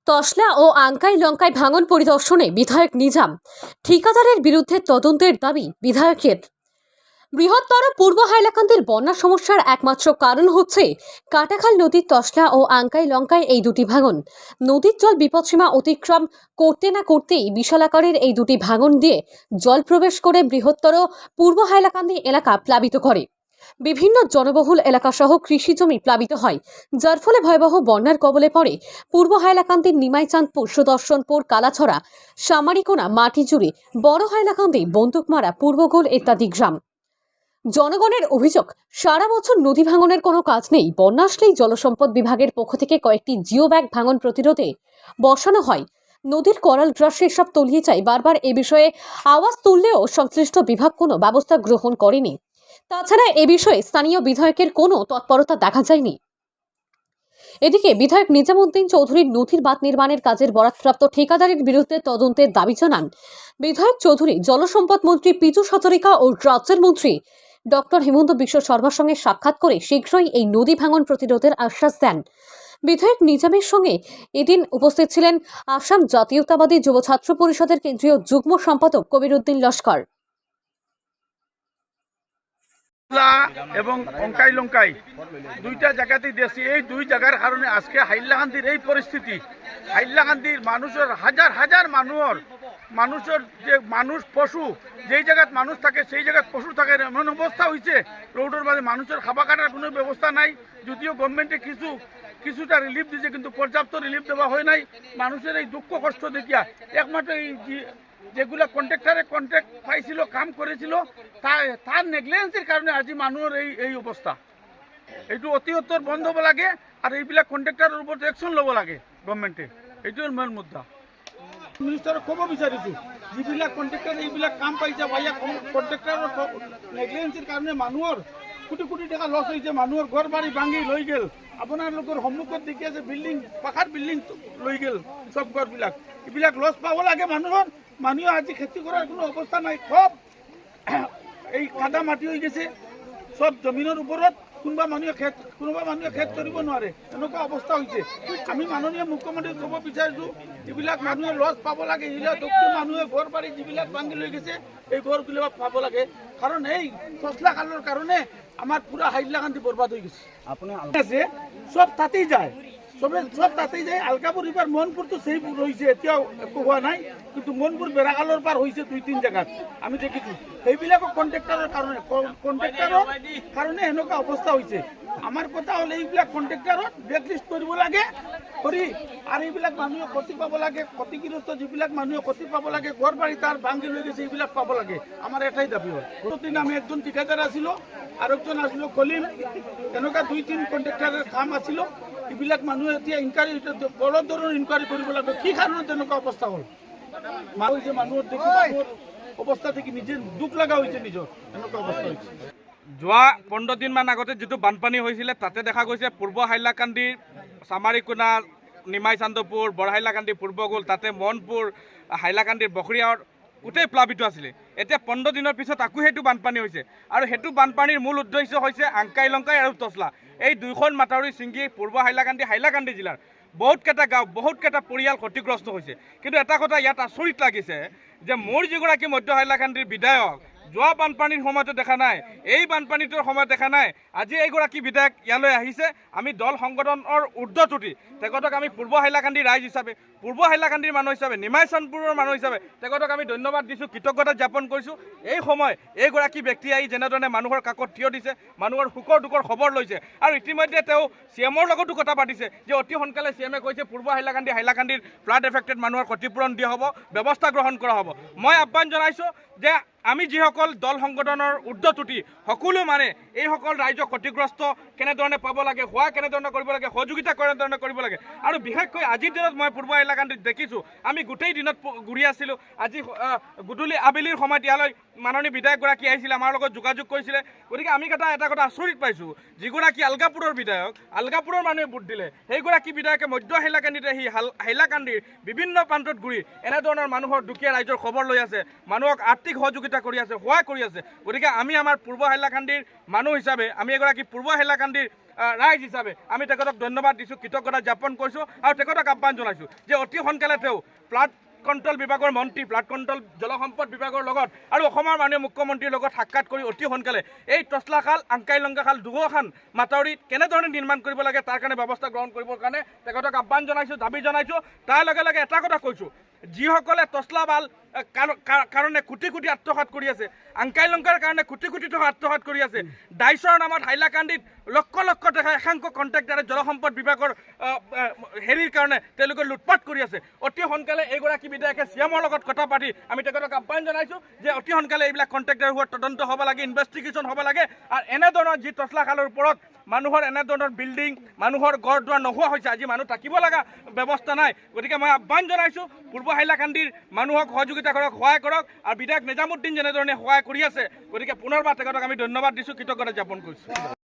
তসলা ও আংকাই লঙ্কায় ভাঙন পরিদর্শনে বিধায়ক নিজাম। ঠিকাদারের বিরুদ্ধে তদন্তের দাবি বিধায়কের। বৃহত্তর পূর্ব হাইলাকান্দির বন্যা সমস্যার একমাত্র কারণ হচ্ছে কাটাখাল নদীর তসলা ও আংকাই লঙ্কায় এই দুটি ভাঙন। নদীর জল বিপদসীমা অতিক্রম করতে না করতেই বিশাল আকারের এই দুটি ভাঙন দিয়ে জল প্রবেশ করে বৃহত্তর পূর্ব হাইলাকান্দি এলাকা প্লাবিত করে। বিভিন্ন জনবহুল এলাকাসহ কৃষি জমি প্লাবিত হয়, যার ফলে ভয়াবহ বন্যার কবলে পড়ে পূর্ব হাইলাকান্দির নিমাইচাঁদপুর, সুদর্শনপুর, কালাছড়া, সামারিকোনা, মাটিজুড়ি, বড় হাইলাকান্দি, বন্দুকমারা, পূর্বগোল ইত্যাদি গ্রাম। জনগণের অভিযোগ, সারা বছর নদী ভাঙনের কোনো কাজ নেই। বন্যা আসলেই জলসম্পদ বিভাগের পক্ষ থেকে কয়েকটি জিও ব্যাগ ভাঙন প্রতিরোধে বসানো হয়। নদীর করাল গ্রাসে সব তলিয়ে যায়। বারবার এ বিষয়ে আওয়াজ তুললেও সংশ্লিষ্ট বিভাগ কোনো ব্যবস্থা গ্রহণ করেনি। তাছাড়া এ বিষয়ে স্থানীয় বিধায়কের কোনো তৎপরতা দেখা যায়নি। এদিকে বিধায়ক নিজামুদ্দিন চৌধুরীর নদীর বাঁধ নির্মাণের কাজের বরাদ্দপ্রাপ্ত ঠিকাদারের বিরুদ্ধে তদন্তের দাবি জানান বিধায়ক চৌধুরী। জলসম্পদ মন্ত্রী পিচু হাজারিকা ও রাজ্যের মন্ত্রী ডক্টর হিমন্ত বিশ্ব শর্মার সঙ্গে সাক্ষাৎ করে শীঘ্রই এই নদী ভাঙন প্রতিরোধের আশ্বাস দেন। বিধায়ক নিজামের সঙ্গে এদিন উপস্থিত ছিলেন আসাম জাতীয়তাবাদী যুব ছাত্র পরিষদের কেন্দ্রীয় যুগ্ম সম্পাদক কবিরউদ্দিন লস্কর এবং অঙ্কাই লঙ্কাই দুইটা জায়গাতেই দেশি। এই দুই জায়গার কারণে আজকে হাইলাকান্দির এই পরিস্থিতি। হাইলাকান্দির মানুষের হাজার হাজার মানুষের যে মানুষ পশু, যেই জায়গাত মানুষ থাকে সেই জায়গাত পশু থাকে, এমন অবস্থা হয়েছে রোডের মাঝে মানুষের খাওয়া কাটার কোনো ব্যবস্থা নাই। যদিও গভর্নমেন্টে কিছুটা রিলিফ দিচ্ছে, কিন্তু পর্যাপ্ত রিলিফ দেওয়া হয় নাই। মানুষের এই দুঃখ কষ্ট দেখিয়া একমাত্র এই যেগুলা কন্ট্রাক্ট পাইছিল, কাম করেছিল, তার নেগলিজেন্সের কারণে আজি মানুহৰ এই অৱস্থা। এইটো অতি উত্তৰ বন্ধ হ'ব লাগে আৰু এইবিলাক কন্ট্ৰাক্টৰৰ ওপৰত একশন ল'ব লাগে গভৰ্নমেণ্টে। এইটোৰ মেইন মুদ্দা। মিনিষ্টাৰক ক'ব বিচাৰিছোঁ, যিবিলাক কন্ট্ৰাক্টৰ এইবিলাক কাম পাইছে, কন্ট্ৰাক্টৰৰ নেগলিজেন্সৰ কাৰণে মানুহৰ কোটি কোটি টকা লছ হৈছে। মানুহৰ ঘৰ বাৰী ভাঙি লৈ গেল। আপোনালোকৰ সন্মুখত দেখি আছে বিল্ডিং, পাখাৰ বিল্ডিং লৈ গেল চব ঘৰবিলাক। এইবিলাক লছ পাব লাগে মানুহৰ। মানুহে আজি খেতি কৰাৰ কোনো অৱস্থা নাই। সব এই কাদা মাটি হৈ গৈছে সব জমিনৰ ওপৰত। কোনোবা মানুহে খেত কৰিব নোৱাৰে, এনেকুৱা অৱস্থা হৈছে। আমি মাননীয় মুখ্যমন্ত্ৰীক ক'ব বিচাৰিছোঁ, যিবিলাক মানুহে লছ পাব লাগে, এইবিলাক দক্ষিণ মানুহে ঘৰ বাৰী যিবিলাক ভাঙি লৈ গৈছে, এই ঘৰবিলাক পাব লাগে। কাৰণ এই তসলা কালৰ কাৰণে আমাৰ পুৰা হাইলাকান্দি বৰবাদ হৈ গৈছে। আপোনাৰ আছে সব তাতেই যায়, সব তাতেই যায়। আলকাপুৰ এবাৰ মনপুৰ তো সেই ৰয়েছে, এতিয়াও একো হোৱা নাই। কিন্তু মনপুৰ বেড়াকালৰ পাৰ হয়েছে 2-3 জায়গাত আমি দেখিছো। সেইবিলাকক কন্ট্ৰাক্টৰেৰ কাৰণে এনেকুৱা অবস্থা হয়েছে। আমাৰ কথা হল এইবিলাক কন্ট্ৰাক্টৰত ব্লেকলিস্ট কৰিব লাগে কৰি, আর এইবিলাক মানুহে ক্ষতি পাব লাগে। ক্ষতিগ্রস্ত যিবিলাক মানুহে ক্ষতি পাব লাগে, ঘর বাড়ি তার ভাঙি লৈ গৈছে, এইবিলাক পাব লাগে। আমার এটাই দাবি হয়। প্রতিদিন আমি একজন ঠিকাদার আছিলো, আর একজন আসলো কলিম, এনেকুৱা 2-3 কন্ট্ৰাক্টৰেৰ কাম আছিল। এইবিলাক মানুহে এতিয়া ইনকুৱাৰী, বড় ধৰণৰ ইনকুৱাৰী কৰিব লাগে, কি কাৰণত এনেকুৱা অৱস্থা হ'ল। মানুহৰ দেখি মানুহৰ অৱস্থা দেখি নিজে দুখ লগা হৈছে, নিজৰ এনেকুৱা অৱস্থা হৈছে। যোৱা 15 দিনমান আগতে যিটো বানপানী হৈছিলে, তাতে দেখা গৈছে পূৰ্ব হাইলাকান্দিৰ চামাৰিকোনা, নিমাইচান্দপুৰ, বৰ হাইলাকান্দি, পূৰ্বগোল, তাতে মনপুৰ, হাইলাকান্দিৰ বখৰিয়াৰ গোটেই প্লাবিত আছিলে। এতিয়া 15 দিনৰ পিছত আকৌ সেইটো বানপানী হৈছে, আৰু সেইটো বানপানীৰ মূল উদ্দেশ্য হৈছে আংকাই লংকাই আৰু তসলা। এই দুইখন মাথাউৰি ছিঙি পূৰ্ব হাইলাকান্দি জিলাৰ বহুতকেইটা গাঁও, বহুতকেইটা পৰিয়াল ক্ষতিগ্ৰস্ত হৈছে। কিন্তু এটা কথা ইয়াত আচৰিত লাগিছে যে মোৰ যিগৰাকী মধ্য হাইলাকান্দিৰ বিধায়ক যোৱা বানপানীৰ সময়তো দেখা নাই, এই বানপানীটোৰ সময়ত দেখা নাই। আজি এইগৰাকী বিধায়ক ইয়ালৈ আহিছে। আমি দল সংগঠনৰ ঊৰ্ধ্বত উঠি তেখেতক আমি পূৰ্ব হাইলাকান্দিৰ ৰাইজ হিচাপে, পূৰ্ব হাইলাকান্দিৰ মানুহ হিচাপে, নিমাইচান্দপুৰৰ মানুহ হিচাপে তেখেতক আমি ধন্যবাদ দিছোঁ, কৃতজ্ঞতা জ্ঞাপন কৰিছোঁ। এই সময় এইগৰাকী ব্যক্তি আহি যেনেধৰণে মানুহৰ কাকত থিয় দিছে, মানুহৰ সুখৰ দুখৰ খবৰ লৈছে, আৰু ইতিমধ্যে তেওঁ CMৰ লগতো কথা পাতিছে যে অতি সোনকালে CMে কৈছে পূৰ্ব হাইলাকান্দিৰ ফ্লাড এফেক্টেড মানুহৰ ক্ষতিপূৰণ দিয়া হ'ব, ব্যৱস্থা গ্ৰহণ কৰা হ'ব। মই আহ্বান জনাইছোঁ যে আমি যিসকল দল সংগঠনৰ ঊৰ্ধ্বত উঠি সকলো মানে এইসকল ৰাইজক ক্ষতিগ্ৰস্ত কেনেধৰণে পাব লাগে, হোৱা কেনেধৰণে কৰিব লাগে, সহযোগিতা কেনেধৰণে কৰিব লাগে। আৰু বিশেষকৈ আজিৰ দিনত মই পূৰ্ব হাইলাকান্দিত দেখিছোঁ, আমি গোটেই দিনত ঘূৰি আছিলোঁ। আজি গধূলি আবেলিৰ সময়ত ইয়ালৈ মাননীয় বিধায়কগৰাকী আহিছিলে, আমাৰ লগত যোগাযোগ কৰিছিলে। গতিকে আমি এটা কথা আচৰিত পাইছোঁ, যিগৰাকী আলগাপুৰৰ বিধায়ক, আলগাপুৰৰ মানুহে ভোট দিলে, সেইগৰাকী বিধায়কে মধ্য হাইলাকান্দিত আহি হাইলাকান্দিৰ বিভিন্ন প্ৰান্তত ঘূৰি এনেধৰণৰ মানুহৰ দুখীয়া ৰাইজৰ খবৰ লৈ আছে, মানুহক আৰ্থিক সহযোগিতা কৰি আছে, সহায় কৰি আছে। গতিকে আমি আমাৰ পূৰ্ব হাইলাকান্দিৰ মানুহ হিচাপে, আমি এগৰাকী পূৰ্ব হাইলাকান্দিৰ ৰাইজ হিচাপে আমি তেখেতক ধন্যবাদ দিছোঁ, কৃতজ্ঞতা জ্ঞাপন কৰিছোঁ আৰু তেখেতক আহ্বান জনাইছোঁ যে অতি সোনকালে তেওঁ ফ্লাড কণ্ট্ৰল বিভাগৰ মন্ত্ৰী, ফ্লাড কণ্ট্ৰল জলসম্পদ বিভাগৰ লগত আৰু অসমৰ মাননীয় মুখ্যমন্ত্ৰীৰ লগত সাক্ষাৎ কৰি অতি সোনকালে এই টচলা খাল, আংকাই লংকা খাল দুয়োখন মাথাউৰিত কেনেধৰণে নিৰ্মাণ কৰিব লাগে তাৰ কাৰণে ব্যৱস্থা গ্ৰহণ কৰিবৰ কাৰণে তেখেতক আহ্বান জনাইছোঁ, দাবী জনাইছোঁ। তাৰ লগে লগে এটা কথা কৈছোঁ, যিসকলে টচলা বাল কাৰণে কোটি কোটি আত্মসাৎ কৰি আছে, আংকাই লংকাৰ কাৰণে কোটি কোটি টকা আত্মসাৎ কৰি আছে, ডাইচৰ নামত হাইলাকান্দিত লক্ষ লক্ষ টকা একাংশ কণ্ট্ৰেক্টাৰে জলসম্পদ বিভাগৰ হেৰিৰ কাৰণে তেওঁলোকে লুটপাট কৰি আছে। অতি সোনকালে এইগৰাকী বিধায়কে চিএমৰ লগত কথা পাতি আমি তেখেতক আহ্বান জনাইছোঁ যে অতি সোনকালে এইবিলাক কণ্ট্ৰেক্টাৰ হোৱা তদন্ত হ'ব লাগে, ইনভেষ্টিগেশ্যন হ'ব লাগে। আৰু এনেধৰণৰ যি টচলা খালৰ ওপৰত মানুহৰ এনেধৰণৰ বিল্ডিং, মানুহৰ ঘৰ দুৱাৰ নোহোৱা হৈছে, আজি মানুহ থাকিব লগা ব্যৱস্থা নাই। গতিকে মই আহ্বান জনাইছোঁ পূৰ্ব হাইলাকান্দিৰ মানুহক সহযোগিতা কৰক, সহায় কৰক। আৰু বিধায়ক নিজামুদ্দিন যেনেধৰণে সহায় কৰি আছে, গতিকে পুনৰবাৰ তেখেতক আমি ধন্যবাদ দিছোঁ, কৃতজ্ঞতা জ্ঞাপন কৰিছোঁ।